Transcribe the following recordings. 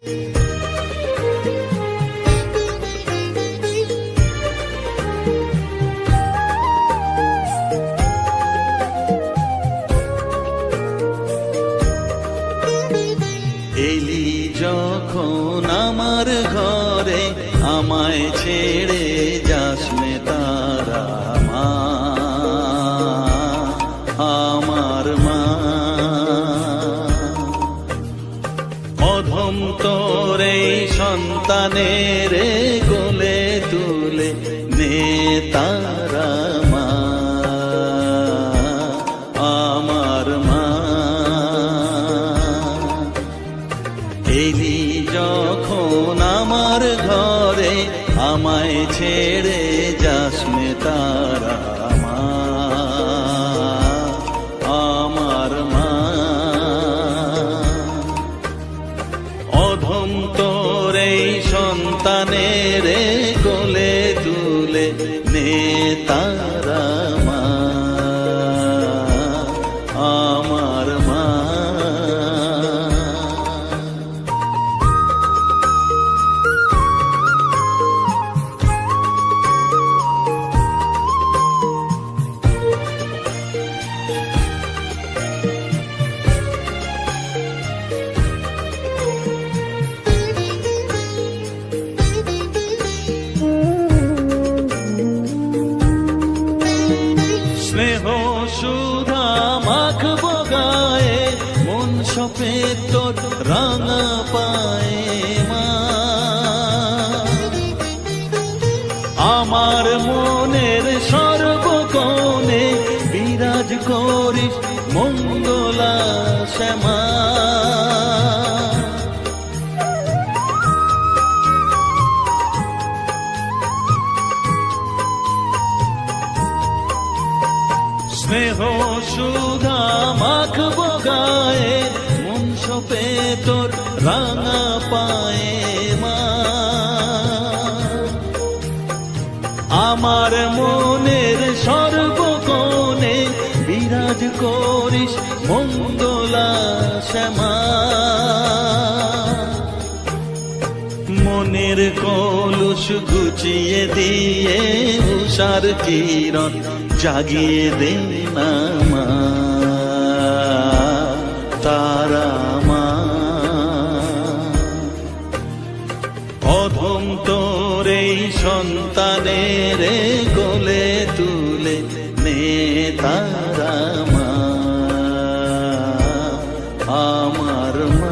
এলি যখন আমার ঘরে আমায় ছেড়ে যাসমে তারা মা, আমার মা। অধম তোর এই সন্তানের কোলে তুলে নে তারা মা, আমার মা। এলি যখন আমার ঘরে আমায় ছেড়ে যাসমে তারা মা, আমার মা। অধম তোর এই সন্তানের কোলে তুলে নে তারা মা, আমার মা। স্নেহ সুধা মাখবো গায়ে, মন সপে তোর রাঙা পায়ে মা। আমার মনের সর্বকোণে বিরাজ করিস মঙ্গলা শ্যামা। স্নেহ সুধা মাখবো গায়ে, মন সপে তোর রাঙা পায়ে মা। আমার মনের সর্বকোণে বিরাজ করিস মঙ্গলা শ্যামা। মনের কলুষ ঘুচিয়ে দিয়ে উষার কিরণ জাগিয়ে দে না মা, তারা মা। অধম তোর এই সন্তানের কোলে তুলে নে তারা মা, আমার মা।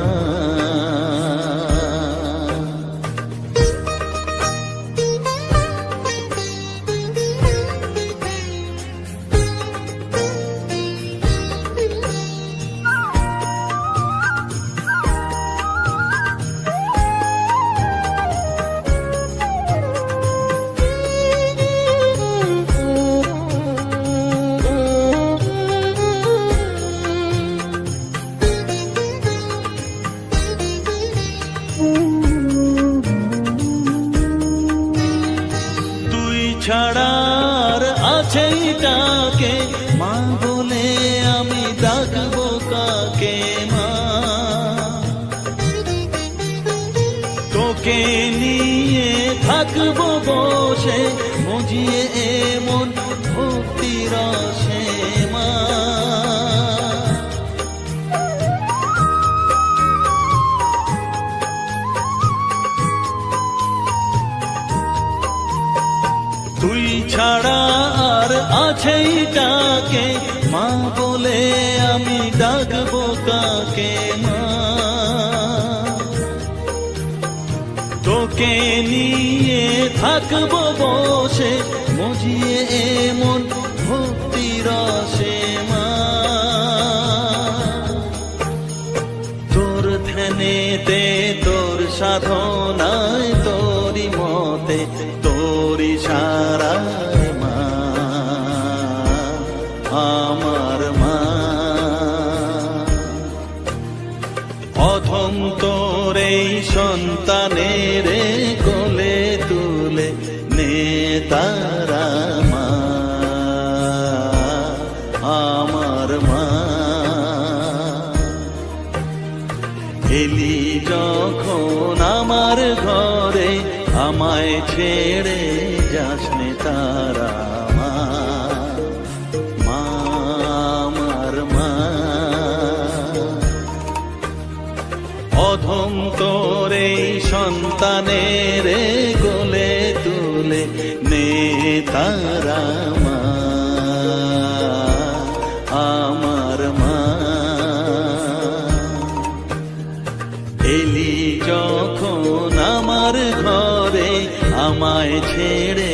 ছাড়ার আছেই তাকে মা বলে আমি ডাকবো কাকে মা। তোকে নিয়ে থাকবো বসে মজিয়ে এমন ভক্তি রসে মা। তুই ছাড়া আর আছেই তাকে মা বলে আমি ডাকবো কাকে মা। তোকে নিয়ে থাকবো বসে মজিয়ে এমন ভক্তি রসে মা। তোর ধ্যানেতে তোর সাধনায় তোরি মতে তোরি সারায় মা, আমার মা। অধম তোর এই সন্তানের কোলে তুলে নে তারা মা, আমার মা। এলি যখন আমায় ছেড়ে যাসনে তারা মা, মা আমার মা। অধম তোরে সন্তানের কোলে তুলে নে তারা মা, আমার মা। এলি যখন আমার ঘরে আমায় ছেড়ে